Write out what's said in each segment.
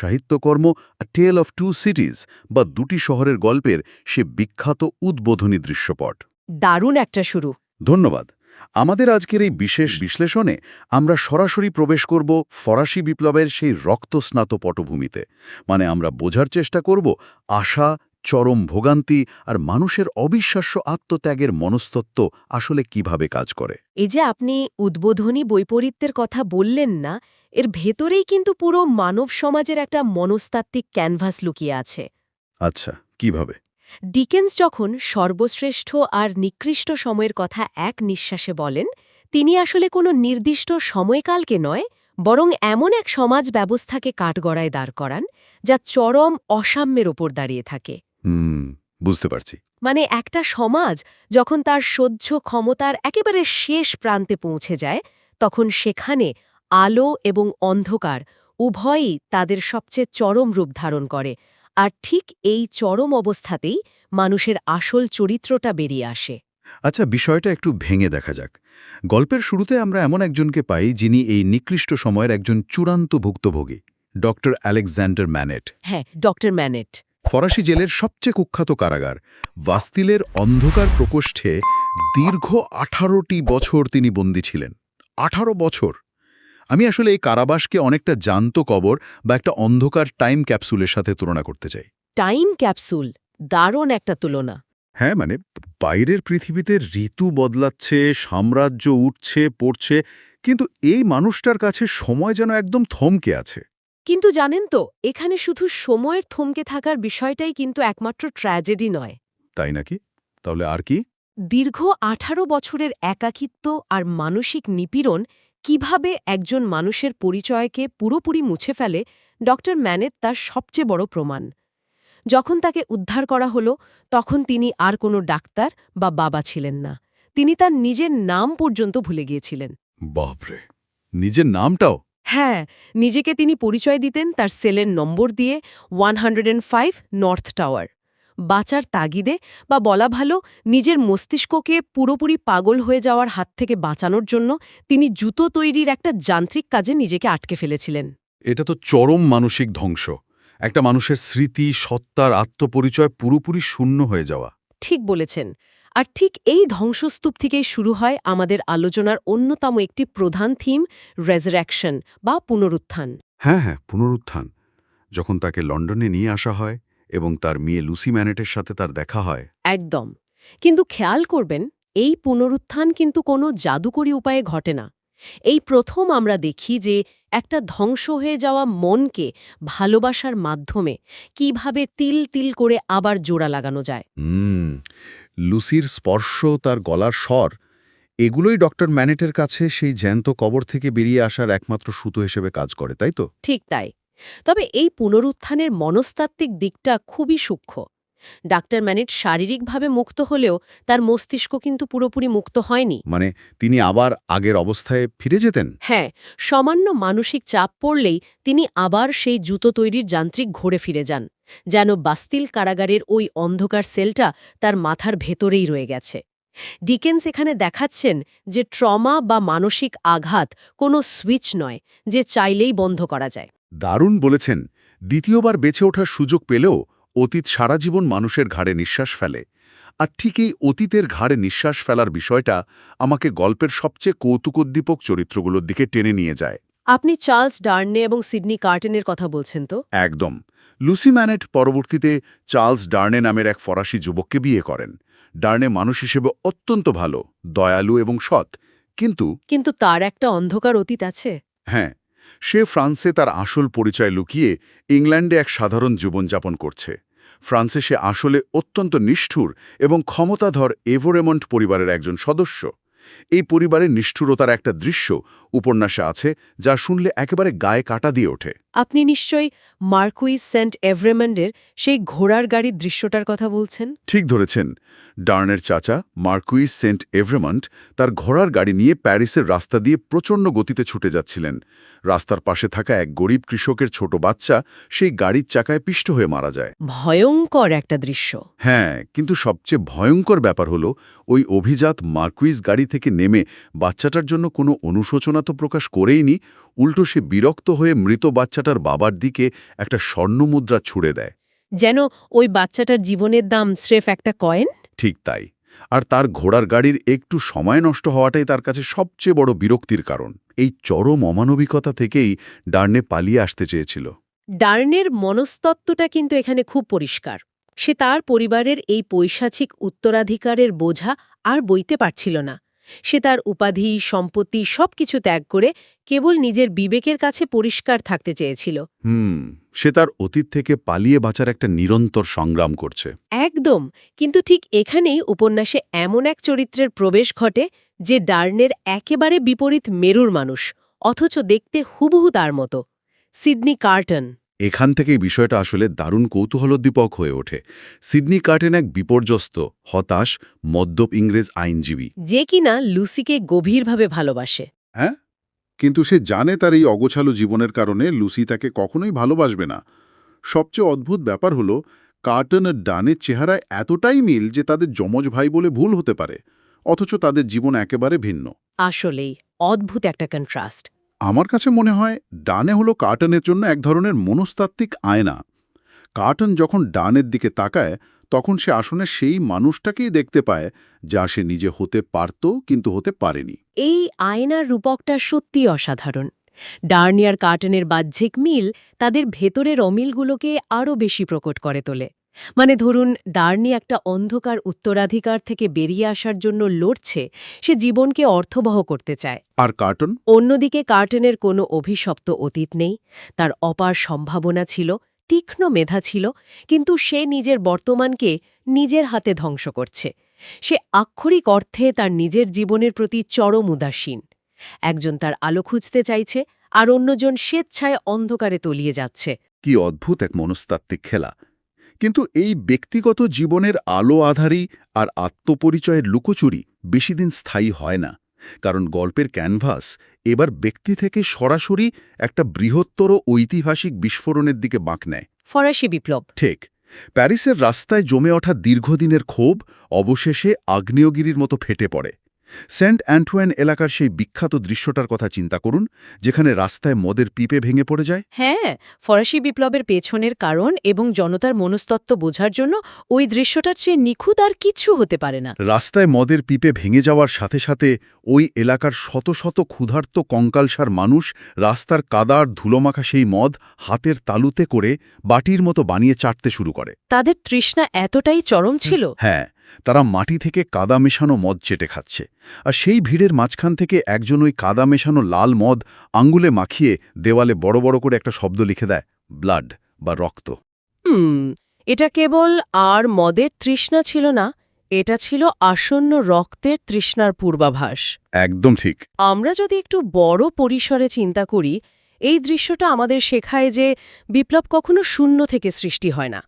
সাহিত্যকর্ম টেল of two সিটিজ বা দুটি শহরের গল্পের সে বিখ্যাত উদ্বোধনী দৃশ্যপট। দারুণ একটা শুরু। ধন্যবাদ। আমাদের আজকের এই বিশেষ বিশ্লেষণে আমরা সরাসরি প্রবেশ করব ফরাসি বিপ্লবের সেই রক্তস্নাত পটভূমিতে। মানে আমরা বোঝার চেষ্টা করব আশা, চরম ভোগান্তি আর মানুষের অবিশ্বাস্য আত্মত্যাগের মনস্তত্ত্ব আসলে কিভাবে কাজ করে। এই যে আপনি উদ্বোধনী বৈপরীত্যের কথা বললেন না, এর ভেতরেই কিন্তু পুরো মানব সমাজের একটা মনস্তাত্ত্বিক ক্যানভাস লুকিয়ে আছে। আচ্ছা, কিভাবে? ডিকেন্স যখন সর্বশ্রেষ্ঠ আর নিকৃষ্ট সময়ের কথা এক নিঃশ্বাসে বলেন, তিনি আসলে কোনো নির্দিষ্ট সময়কালকে নয়, বরং এমন এক সমাজ ব্যবস্থাকে কাঠগড়ায় দাঁড় করান যা চরম অসাম্যের ওপর দাঁড়িয়ে থাকে। বুঝতে পারছি। মানে একটা সমাজ যখন তার সহ্য ক্ষমতার একেবারে শেষ প্রান্তে পৌঁছে যায়, তখন সেখানে আলো এবং অন্ধকার উভয়ই তাদের সবচেয়ে চরম রূপ ধারণ করে, আর ঠিক এই চরম অবস্থাতেই মানুষের আসল চরিত্রটা বেরিয়ে আসে। আচ্ছা, বিষয়টা একটু ভেঙে দেখা যাক। গল্পের শুরুতে আমরা এমন একজনকে পাই যিনি এই নিকৃষ্ট সময়ের একজন চূড়ান্ত ভুক্তভোগী, ডক্টর আলেকজান্ডার ম্যানেট। হ্যাঁ, ডক্টর ম্যানেট। ফরাসি জেলের সবচেয়ে কুখ্যাত কারাগার বাস্তিলের অন্ধকার প্রকোষ্ঠে দীর্ঘ 18টি বছর তিনি বন্দী ছিলেন। 18 বছর! আমি আসলে এই কারাবাসকে অনেকটা জ্যান্ত কবর বা একটা অন্ধকার টাইম ক্যাপসুলের সাথে তুলনা করতে চাই। টাইম ক্যাপসুল, দারুণ একটা তুলনা। হ্যাঁ, মানে বাইরের পৃথিবীতে ঋতু বদলাচ্ছে, সাম্রাজ্য উঠছে পড়ছে, কিন্তু এই মানুষটার কাছে সময় যেন একদম থমকে আছে। কিন্তু জানেন তো, এখানে শুধু সময়ের থমকে থাকার বিষয়টাই কিন্তু একমাত্র ট্র্যাজেডি নয়। তাই নাকি? তাহলে আর কি? দীর্ঘ 18 বছরের একাকিত্ব আর মানসিক নিপীড়ন কিভাবে একজন মানুষের পরিচয়কে পুরোপুরি মুছে ফেলে, ডক্টর ম্যানেট তার সবচেয়ে বড় প্রমাণ। যখন তাকে উদ্ধার করা হলো, তখন তিনি আর কোনো ডাক্তার বা বাবা ছিলেন না। তিনি তার নিজের নাম পর্যন্ত ভুলে গিয়েছিলেন। বাপরে! নিজের নামটাও? হ্যাঁ, নিজেকে তিনি পরিচয় দিতেন তার সেলের নম্বর দিয়ে, 105 নর্থ টাওয়ার। বাঁচার তাগিদে, বা বলা ভালো নিজের মস্তিষ্ককে পুরোপুরি পাগল হয়ে যাওয়ার হাত থেকে বাঁচানোর জন্য, তিনি জুতো তৈরির একটা যান্ত্রিক কাজে নিজেকে আটকে ফেলেছিলেন। এটা তো চরম মানসিক ধ্বংস। একটা মানুষের স্মৃতি, সত্তার আত্মপরিচয় পুরোপুরি শূন্য হয়ে যাওয়া। ঠিক বলেছেন। আর ঠিক এই ধ্বংসস্তূপ থেকেই শুরু হয় আমাদের আলোচনার অন্যতম একটি প্রধান থিম, রেজারেকশন বা পুনরুত্থান। হ্যাঁ, পুনরুত্থান। যখন তাকে লন্ডনে নিয়ে আসা হয় এবং তার মেয়ে লুসি ম্যানেটের সাথে তার দেখা হয়। একদম। কিন্তু খেয়াল করবেন, এই পুনরুত্থান কিন্তু কোনো জাদুকরী উপায়ে ঘটে না। এই প্রথম আমরা দেখি যে একটা ধ্বংস হয়ে যাওয়া মনকে ভালোবাসার মাধ্যমে কিভাবে তিল তিল করে আবার জোড়া লাগানো যায়। লুসির স্পর্শ, তার গলার স্বর, এগুলোই ডক্টর ম্যানেটের কাছে সেই জ্যান্ত কবর থেকে বেরিয়ে আসার একমাত্র সুতো হিসেবে কাজ করে, তাই তো? ঠিক তাই। তবে এই পুনরুত্থানের মনস্তাত্ত্বিক দিকটা খুবই সূক্ষ্ম। ডাক্তার ম্যানেট শারীরিকভাবে মুক্ত হলেও তার মস্তিষ্ক কিন্তু পুরোপুরি মুক্ত হয়নি। মানে তিনি আবার আগের অবস্থায় ফিরে যেতেন? হ্যাঁ, সামান্য মানসিক চাপ পড়লেই তিনি আবার সেই জুতো তৈরির যান্ত্রিক ঘোরে ফিরে যান, যেন বাস্তিল কারাগারের ওই অন্ধকার সেলটা তার মাথার ভেতরেই রয়ে গেছে। ডিকেন্স এখানে দেখাচ্ছেন যে ট্রমা বা মানসিক আঘাত কোনো সুইচ নয় যে চাইলেই বন্ধ করা যায়। দারুণ বলেছেন। দ্বিতীয়বার বেঁচে ওঠার সুযোগ পেলেও অতীত সারা জীবন মানুষের ঘাড়ে নিঃশ্বাস ফেলে। আর ঠিক এই অতীতের ঘাড়ে নিঃশ্বাস ফেলার বিষয়টা আমাকে গল্পের সবচেয়ে কৌতুকোদ্দীপক চরিত্রগুলোর দিকে টেনে নিয়ে যায়। আপনি চার্লস ডার্নে এবং সিডনি কার্টেনের কথা বলছেন তো? একদম। লুসি ম্যানেট পরবর্তীতে চার্লস ডার্নে নামের এক ফরাসি যুবককে বিয়ে করেন। ডার্নে মানুষ হিসেবে অত্যন্ত ভালো, দয়ালু এবং সৎ। কিন্তু তার একটা অন্ধকার অতীত আছে। হ্যাঁ, সে ফ্রান্সে তার আসল পরিচয় লুকিয়ে ইংল্যান্ডে এক সাধারণ জীবনযাপন করছে। ফ্রান্সে সে আসলে অত্যন্ত নিষ্ঠুর এবং ক্ষমতাধর এভোরেমন্ট পরিবারের একজন সদস্য। এই পরিবারের নিষ্ঠুরতার একটা দৃশ্য উপন্যাসে আছে, যা শুনলে একেবারে গায়ে কাটা দিয়ে ওঠে। আপনি নিশ্চয়ই মার্কুইস সেন্ট এভরেমন্ডের সেই ঘোড়ার গাড়ির দৃশ্যটার কথা বলছেন। ঠিক ধরেছেন। ডার্নের চাচা মার্কুইস সেন্ট এভরেমন্ট তার ঘোড়ার গাড়ি নিয়ে প্যারিসের রাস্তা দিয়ে প্রচণ্ড গতিতে ছুটে যাচ্ছিলেন। রাস্তার পাশে থাকা এক গরিব কৃষকের ছোট বাচ্চা সেই গাড়ির চাকায় পিষ্ট হয়ে মারা যায়। ভয়ঙ্কর একটা দৃশ্য। হ্যাঁ, কিন্তু সবচেয়ে ভয়ঙ্কর ব্যাপার হলো ওই অভিজাত মার্কুইজ গাড়ি থেকে নেমে বাচ্চাটার জন্য কোনো অনুশোচনা তো প্রকাশ করেইনি, উল্টো সে বিরক্ত হয়ে মৃত বাচ্চাটার বাবার দিকে একটা স্বর্ণমুদ্রা ছুঁড়ে দেয়। যেন ওই বাচ্চাটার জীবনের দাম স্রেফ একটা কয়েন। ঠিক তাই। আর তার ঘোড়ার গাড়ির একটু সময় নষ্ট হওয়াটাই তার কাছে সবচেয়ে বড় বিরক্তির কারণ। এই চরম অমানবিকতা থেকেই ডার্নে পালিয়ে আসতে চেয়েছিল। ডার্নের মনস্তত্ত্বটা কিন্তু এখানে খুব পরিষ্কার। সে তার পরিবারের এই পৈশাচিক উত্তরাধিকারের বোঝা আর বইতে পারছিল না। সে তার উপাধি, সম্পত্তি সবকিছু ত্যাগ করে কেবল নিজের বিবেকের কাছে পরিষ্কার থাকতে চেয়েছিল। সে তার অতীত থেকে পালিয়ে বাঁচার একটা নিরন্তর সংগ্রাম করছে। একদম। কিন্তু ঠিক এখানেই উপন্যাসে এমন এক চরিত্রের প্রবেশ ঘটে যে ডার্নের একেবারে বিপরীত মেরুর মানুষ, অথচ দেখতে হুবহু তার মতো। Sydney carton. এখান থেকেই বিষয়টা আসলে দারুণ কৌতূহলোদ্দীপক হয়ে ওঠে। সিডনি কার্টেন এক বিপর্যস্ত, হতাশ, মদ্যপ ইংরেজ আইনজীবী, যে কিনা লুসিকে গভীরভাবে ভালোবাসে। হ্যাঁ, কিন্তু সে জানে তার এই অগোছালো জীবনের কারণে লুসি তাকে কখনোই ভালোবাসবে না। সবচেয়ে অদ্ভুত ব্যাপার হলো কার্টন আর ডানের চেহারায় এতটাই মিল যে তাদের যমজ ভাই বলে ভুল হতে পারে, অথচ তাদের জীবন একেবারে ভিন্ন। আসলেই অদ্ভুত একটা কন্ট্রাস্ট। আমার কাছে মনে হয় ডানে হলো কার্টনের জন্য এক ধরনের মনস্তাত্ত্বিক আয়না। কার্টন যখন ডানের দিকে তাকায় তখন সে আসলে সেই মানুষটাকেই দেখতে পায় যা সে নিজে হতে পারত কিন্তু হতে পারেনি। এই আয়নার রূপকটা সত্যিই অসাধারণ। ডার্নিয়ার কার্টনের বাহ্যিক মিল তাদের ভেতরের অমিলগুলোকে আরও বেশি প্রকট করে তোলে। মানে ধরুন, ডার্নি একটা অন্ধকার উত্তরাধিকার থেকে বেরিয়ে আসার জন্য লড়ছে, সে জীবনকে অর্থবহ করতে চায়। আর কার্টন অন্যদিকে কার্টনের কোনো অভিশপ্ত অতীত নেই, তার অপার সম্ভাবনা ছিল, তীক্ষ্ণ মেধা ছিল, কিন্তু সে নিজের বর্তমানকে নিজের হাতে ধ্বংস করছে। সে আক্ষরিক অর্থে তার নিজের জীবনের প্রতি চরম উদাসীন। একজন তার আলো খুঁজতে চাইছে, আর অন্যজন স্বেচ্ছায় অন্ধকারে তলিয়ে যাচ্ছে। কি অদ্ভুত এক মনস্তাত্ত্বিক খেলা! কিন্তু এই ব্যক্তিগত জীবনের আলো আধারী আর আত্মপরিচয়ের লুকোচুরি বেশিদিন স্থায়ী হয় না, কারণ গল্পের ক্যানভাস এবার ব্যক্তি থেকে সরাসরি একটা বৃহত্তর ঐতিহাসিক বিস্ফোরণের দিকে বাঁক নেয়। ফরাসি বিপ্লব। ঠিক, প্যারিসের রাস্তায় জমে ওঠা দীর্ঘদিনের ক্ষোভ অবশেষে আগ্নেয়গিরির মতো ফেটে পড়ে। সেন্ট অ্যান্টোয়ান এলাকার সেই বিখ্যাত দৃশ্যটার কথা চিন্তা করুন, যেখানে রাস্তায় মদের পিপে ভেঙে পড়ে যায়। হ্যাঁ, ফরাসি বিপ্লবের পেছনের কারণ এবং জনতার মনস্তত্ত্ব বোঝার জন্য ওই দৃশ্যটার চেয়ে নিখুঁত আর কিচ্ছু হতে পারে না। রাস্তায় মদের পিপে ভেঙে যাওয়ার সাথে সাথে ওই এলাকার শত শত ক্ষুধার্ত কঙ্কালসার মানুষ রাস্তার কাদার ধুলোমাখা সেই মদ হাতের তালুতে করে বাটির মতো বানিয়ে চাটতে শুরু করে। তাদের তৃষ্ণা এতটাই চরম ছিল। হ্যাঁ, তারা মাটি থেকে কাদা মেশানো মদ চেটে খাচ্ছে, আর সেই ভিড়ের মাঝখান থেকে একজন ওই কাদা মেশানো লাল মদ আঙ্গুলে মাখিয়ে দেওয়ালে বড় বড় করে একটা শব্দ লিখে দেয়, ব্লাড বা রক্ত। এটা কেবল আর মদের তৃষ্ণা ছিল না, এটা ছিল আসন্ন রক্তের তৃষ্ণার পূর্বাভাস। একদম ঠিক। আমরা যদি একটু বড় পরিসরে চিন্তা করি, এই দৃশ্যটা আমাদের শেখায় যে বিপ্লব কখনো শূন্য থেকে সৃষ্টি হয় না।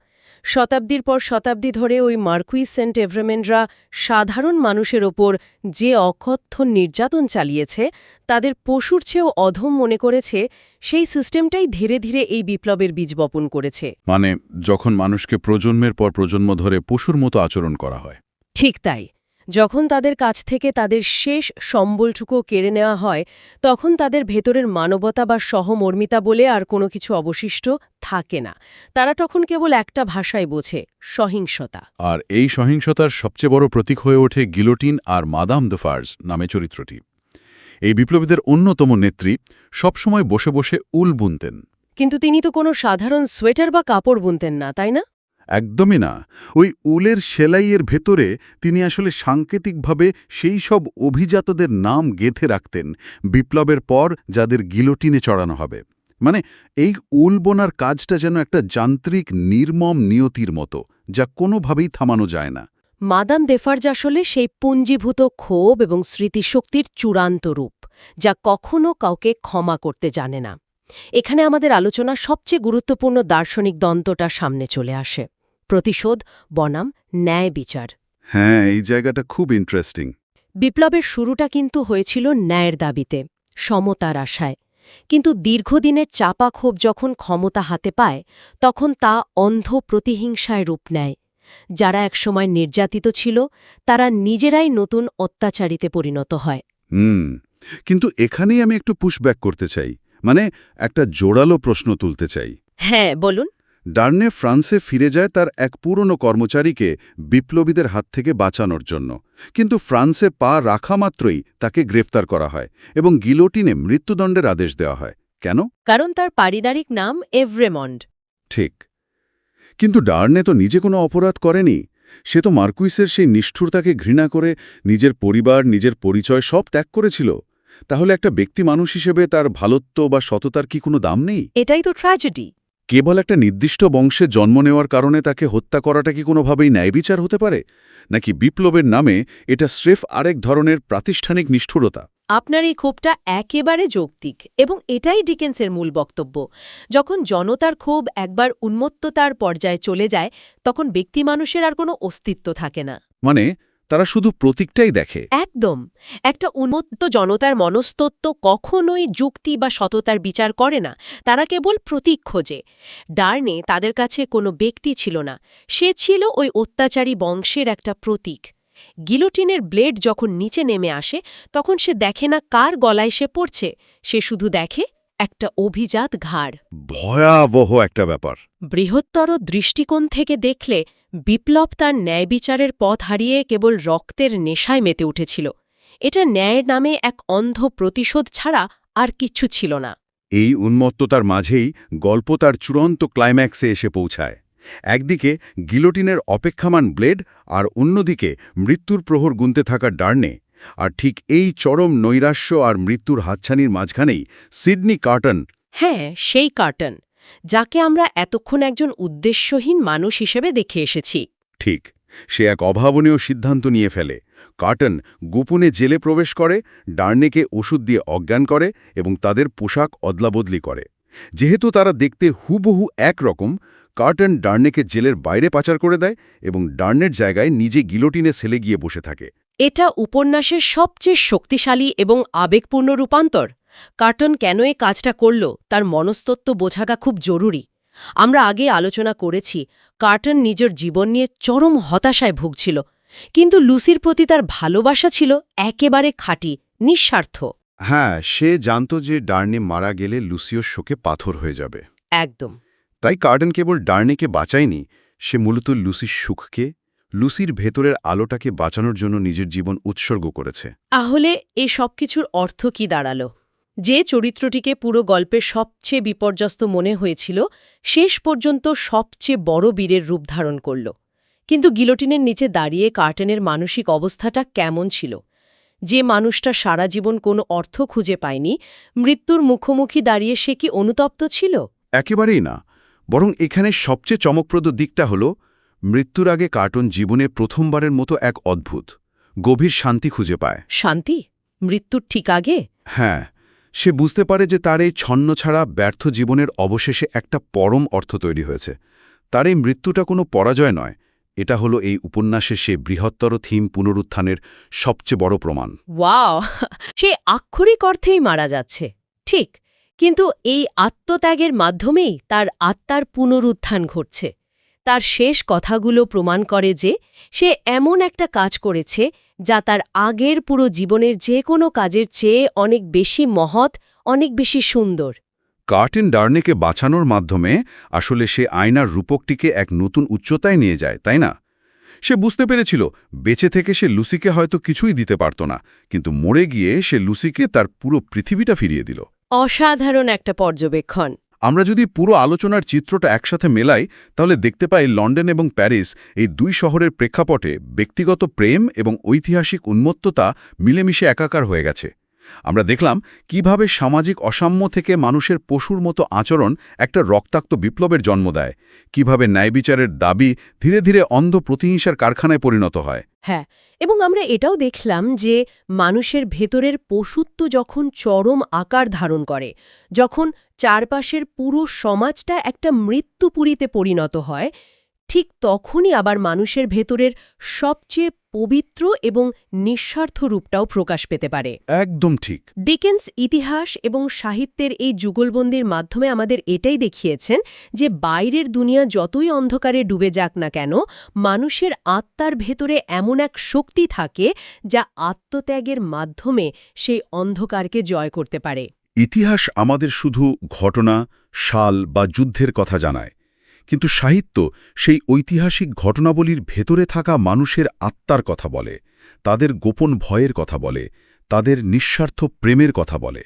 শতাব্দীর পর শতাব্দী ধরে ওই মার্কুইস সেন্ট এভ্রেমেনরা সাধারণ মানুষের ওপর যে অকথ্য নির্যাতন চালিয়েছে, তাদের পশুর চেয়েও অধম মনে করেছে, সেই সিস্টেমটাই ধীরে ধীরে এই বিপ্লবের বীজ বপন করেছে। মানে যখন মানুষকে প্রজন্মের পর প্রজন্ম ধরে পশুর মতো আচরণ করা হয়। ঠিক তাই। যখন তাদের কাছ থেকে তাদের শেষ সম্বলটুকু কেড়ে নেওয়া হয়, তখন তাদের ভেতরের মানবতা বা সহমর্মিতা বলে আর কোনো কিছু অবশিষ্ট থাকে না। তারা তখন কেবল একটা ভাষায় বোঝে, সহিংসতা। আর এই সহিংসতার সবচেয়ে বড় প্রতীক হয়ে ওঠে গিলোটিন আর মাদাম দেফার্জ নামে চরিত্রটি। এই বিপ্লবীদের অন্যতম নেত্রী সবসময় বসে বসে উল বুনতেন। কিন্তু তিনি তো কোনো সাধারণ সোয়েটার বা কাপড় বুনতেন না, তাই না? একদমই না। ওই উলের সেলাইয়ের ভেতরে তিনি আসলে সাংকেতিকভাবে সেই সব অভিজাতদের নাম গেঁথে রাখতেন বিপ্লবের পর যাদের গিলোটিনে চড়ানো হবে। মানে এই উল বোনার কাজটা যেন একটা যান্ত্রিক নির্মম নিয়তির মতো, যা কোনোভাবেই থামানো যায় না। মাদাম দেফার্জ আসলে সেই পুঞ্জীভূত ক্ষোভ এবং স্মৃতিশক্তির চূড়ান্ত রূপ, যা কখনো কাউকে ক্ষমা করতে জানে না। এখানে আমাদের আলোচনা সবচেয়ে গুরুত্বপূর্ণ দার্শনিক দ্বন্দ্বটা সামনে চলে আসে। প্রতিশোধ বনাম ন্যায় বিচার। হ্যাঁ, এই জায়গাটা খুব ইন্টারেস্টিং। বিপ্লবের শুরুটা কিন্তু হয়েছিল ন্যায়ের দাবিতে, সমতার আশায়। কিন্তু দীর্ঘদিনের চাপা ক্ষোভ যখন ক্ষমতা হাতে পায় তখন তা অন্ধ প্রতিহিংসায় রূপ নেয়। যারা একসময় নির্যাতিত ছিল তারা নিজেরাই নতুন অত্যাচারীতে পরিণত হয়। কিন্তু এখানেই আমি একটু পুশব্যাক করতে চাই, মানে একটা জোরালো প্রশ্ন তুলতে চাই। হ্যাঁ, বলুন। ডার্নে ফ্রান্সে ফিরে যায় তার এক পুরনো কর্মচারীকে বিপ্লবীদের হাত থেকে বাঁচানোর জন্য, কিন্তু ফ্রান্সে পা রাখা মাত্রই তাকে গ্রেফতার করা হয় এবং গিলোটিনে মৃত্যুদণ্ডের আদেশ দেওয়া হয়। কেন? কারণ তার পারিবারিক নাম এভরেমন্ড। ঠিক। কিন্তু ডার্নে তো নিজে কোনো অপরাধ করেনি। সে তো মার্কুইসের সেই নিষ্ঠুরতাকে ঘৃণা করে নিজের পরিবার, নিজের পরিচয় সব ত্যাগ করেছিল। তাহলে একটা ব্যক্তি মানুষ হিসেবে তার ভালোত্ব বা সততার কি কোনো দাম নেই? এটাই তো ট্র্যাজেডি। কেবল একটা নির্দিষ্ট বংশে জন্ম নেওয়ার কারণে তাকে হত্যা করাটা কি কোনোভাবেই ন্যায়বিচার হতে পারে? নাকি বিপ্লবের নামে এটা স্রেফ আরেক ধরনের প্রাতিষ্ঠানিক নিষ্ঠুরতা? আপনার এই ক্ষোভটা একেবারে যৌক্তিক এবং এটাই ডিকেন্সের মূল বক্তব্য। যখন জনতার ক্ষোভ একবার উন্মত্ততার পর্যায়ে চলে যায় তখন ব্যক্তি মানুষের আর কোনো অস্তিত্ব থাকে না। মানে তারা শুধু প্রতীকটাই দেখে। একদম। একটা উন্মত্ত জনতার মনস্তত্ত্ব কখনোই যুক্তি বা সততার বিচার করে না, তারা কেবল প্রতীক খোঁজে। ডার্নে তাদের কাছে কোনো ব্যক্তি ছিল না, সে ছিল ওই অত্যাচারী বংশের একটা প্রতীক। গিলোটিনের ব্লেড যখন নিচে নেমে আসে তখন সে দেখে না কার গলায় সে পড়ছে, সে শুধু দেখে একটা অভিজাত ঘাড়। ভয়াবহ একটা ব্যাপার। বৃহত্তর দৃষ্টিকোণ থেকে দেখলে বিপ্লব তার ন্যায় বিচারের পথ হারিয়ে কেবল রক্তের নেশায় মেতে উঠেছিল। এটা ন্যায়ের নামে এক অন্ধ প্রতিশোধ ছাড়া আর কিচ্ছু ছিল না। এই উন্মত্ততার মাঝেই গল্প তার চূড়ান্ত ক্লাইম্যাক্সে এসে পৌঁছায়। একদিকে গিলোটিনের অপেক্ষামান ব্লেড আর অন্যদিকে মৃত্যুর প্রহর গুনতে থাকা ডার্নে। আর ঠিক এই চরম নৈরাশ্য আর মৃত্যুর হাতছানির মাঝখানেই সিডনি কার্টন। হ্যাঁ, সেই কার্টন, যাকে আমরা এতক্ষণ একজন উদ্দেশ্যহীন মানুষ হিসেবে দেখে এসেছি। ঠিক, সে এক অভাবনীয় সিদ্ধান্ত নিয়ে ফেলে। কার্টন গোপনে জেলে প্রবেশ করে, ডার্নেকে ওষুধ দিয়ে অজ্ঞান করে এবং তাদের পোশাক অদলাবদলি করে। যেহেতু তারা দেখতে হুবহু একরকম, কার্টন ডার্নেকে জেলের বাইরে পাচার করে দেয় এবং ডার্নের জায়গায় নিজে গিলোটিনে সেলে গিয়ে বসে থাকে। এটা উপন্যাসের সবচেয়ে শক্তিশালী এবং আবেগপূর্ণ রূপান্তর। কার্টন কেন এই কাজটা করল তার মনস্তত্ত্ব বোঝাটা খুব জরুরি। আমরা আগে আলোচনা করেছি কার্টন নিজের জীবন নিয়ে চরম হতাশায় ভুগছিল, কিন্তু লুসির প্রতি তার ভালোবাসা ছিল একেবারে খাঁটি, নিঃস্বার্থ। হ্যাঁ, সে জানত যে ডার্নে মারা গেলে লুসিওর শোকে পাথর হয়ে যাবে। একদম। তাই কার্টন কেবল ডার্নেকে বাঁচায়নি, সে মূলত লুসির সুখকে, লুসির ভেতরের আলোটাকে বাঁচানোর জন্য নিজের জীবন উৎসর্গ করেছে। তাহলে এই সবকিছুর অর্থ কি দাঁড়ালো? যে চরিত্রটিকে পুরো গল্পের সবচেয়ে বিপর্যস্ত মনে হয়েছিল শেষ পর্যন্ত সবচেয়ে বড় বীরের রূপ ধারণ করল। কিন্তু গিলোটিনের নিচে দাঁড়িয়ে কার্টনের মানসিক অবস্থাটা কেমন ছিল? যে মানুষটা সারা জীবন কোনো অর্থ খুঁজে পায়নি, মৃত্যুর মুখোমুখি দাঁড়িয়ে সে কি অনুতপ্ত ছিল? একেবারেই না, বরং এখানে সবচেয়ে চমকপ্রদ দিকটা হল মৃত্যুর আগে কার্টন জীবনে প্রথমবারের মতো এক অদ্ভুত, গভীর শান্তি খুঁজে পায়। শান্তি? মৃত্যুর ঠিক আগে? হ্যাঁ, সে বুঝতে পারে যে তার এই ছন্ন ছাড়া ব্যর্থ জীবনের অবশেষে একটা পরম অর্থ তৈরি হয়েছে। তার এই মৃত্যুটা কোনো পরাজয় নয়, এটা হলো এই উপন্যাসে সে বৃহত্তর থিম পুনরুত্থানের সবচেয়ে বড় প্রমাণ। ওয়াও! সে আক্ষরিক অর্থেই মারা যাচ্ছে, ঠিক, কিন্তু এই আত্মত্যাগের মাধ্যমেই তার আত্মার পুনরুত্থান ঘটছে। তার শেষ কথাগুলো প্রমাণ করে যে সে এমন একটা কাজ করেছে যা তার আগের পুরো জীবনের যে কোনো কাজের চেয়ে অনেক বেশি মহৎ, অনেক বেশি সুন্দর। কার্টন ডার্নেকে বাঁচানোর মাধ্যমে আসলে সে আয়নার রূপকটিকে এক নতুন উচ্চতায় নিয়ে যায়, তাই না? সে বুঝতে পেরেছিল বেঁচে থেকে সে লুসিকে হয়তো কিছুই দিতে পারত না, কিন্তু মরে গিয়ে সে লুসিকে তার পুরো পৃথিবীটা ফিরিয়ে দিল। অসাধারণ একটা পর্যবেক্ষণ। আমরা যদি পুরো আলোচনার চিত্রটা একসাথে মেলাই তাহলে দেখতে পাই লন্ডন এবং প্যারিস এই দুই শহরের প্রেক্ষাপটে ব্যক্তিগত প্রেম এবং ঐতিহাসিক উন্মত্ততা মিলেমিশে একাকার হয়ে গেছে। আমরা দেখলাম কিভাবে সামাজিক অসাম্য থেকে মানুষের পশুর মতো আচরণ একটা রক্তাক্ত বিপ্লবের জন্ম দেয়, কিভাবে ন্যায়বিচারের দাবি ধীরে ধীরে অন্ধ প্রতিহিংসার কারখানায় পরিণত হয়। হ্যাঁ, এবং আমরা এটাও দেখলাম যে মানুষের ভেতরের পশুত্ব যখন চরম আকার ধারণ করে, যখন চারপাশের পুরো সমাজটা একটা মৃত্যুপুরীতে পরিণত হয়, ঠিক তখনই আবার মানুষের ভেতরের সবচেয়ে পবিত্র এবং নিঃস্বার্থ রূপটাও প্রকাশ পেতে পারে। একদম ঠিক। ডিকেন্স ইতিহাস এবং সাহিত্যের এই যুগলবন্দির মাধ্যমে আমাদের এটাই দেখিয়েছেন যে বাইরের দুনিয়া যতই অন্ধকারে ডুবে যাক না কেন, মানুষের আত্মার ভেতরে এমন এক শক্তি থাকে যা আত্মত্যাগের মাধ্যমে সেই অন্ধকারকে জয় করতে পারে। ইতিহাস আমাদের শুধু ঘটনা, সাল বা যুদ্ধের কথা জানায়, কিন্তু সাহিত্য সেই ঐতিহাসিক ঘটনাবলীর ভেতরে থাকা মানুষের আত্মার কথা বলে, তাদের গোপন ভয়ের কথা বলে, তাদের নিঃস্বার্থ প্রেমের কথা বলে।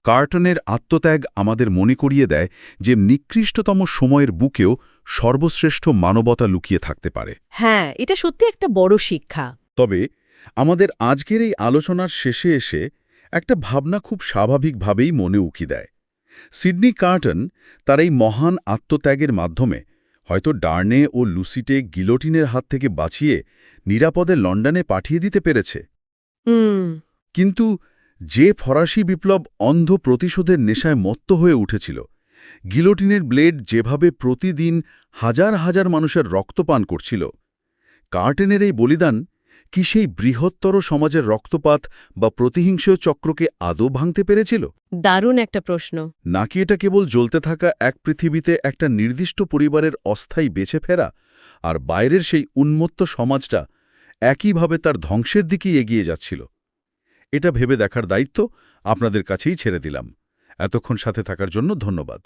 কার্টনের আত্মত্যাগ আমাদের মনে করিয়ে দেয় যে নিকৃষ্টতম সময়ের বুকেও সর্বশ্রেষ্ঠ মানবতা লুকিয়ে থাকতে পারে। হ্যাঁ, এটা সত্যি একটা বড় শিক্ষা। তবে আমাদের আজকের এই আলোচনার শেষে এসে একটা ভাবনা খুব স্বাভাবিকভাবেই মনে উকি দেয়। সিডনি কার্টন তার এই মহান আত্মত্যাগের মাধ্যমে হয়তো ডার্নে ও লুসিটে গিলোটিনের হাত থেকে বাঁচিয়ে নিরাপদে লন্ডনে পাঠিয়ে দিতে পেরেছে। কিন্তু যে ফরাসি বিপ্লব অন্ধ প্রতিশোধের নেশায় মত্ত হয়ে উঠেছিল, গিলোটিনের ব্লেড যেভাবে প্রতিদিন হাজার হাজার মানুষের রক্তপান করছিল, কার্টনের এই বলিদান কি সেই বৃহত্তর সমাজের রক্তপাত বা প্রতিহিংস চক্রকে আদৌ ভাঙতে পেরেছিল? দারুণ একটা প্রশ্ন। নাকি এটা কেবল জ্বলতে থাকা এক পৃথিবীতে একটা নির্দিষ্ট পরিবারের অস্থায়ী বেঁচে ফেরা, আর বাইরের সেই উন্মত্ত সমাজটা একইভাবে তার ধ্বংসের দিকেই এগিয়ে যাচ্ছিল? এটা ভেবে দেখার দায়িত্ব আপনাদের কাছেই ছেড়ে দিলাম। এতক্ষণ সাথে থাকার জন্য ধন্যবাদ।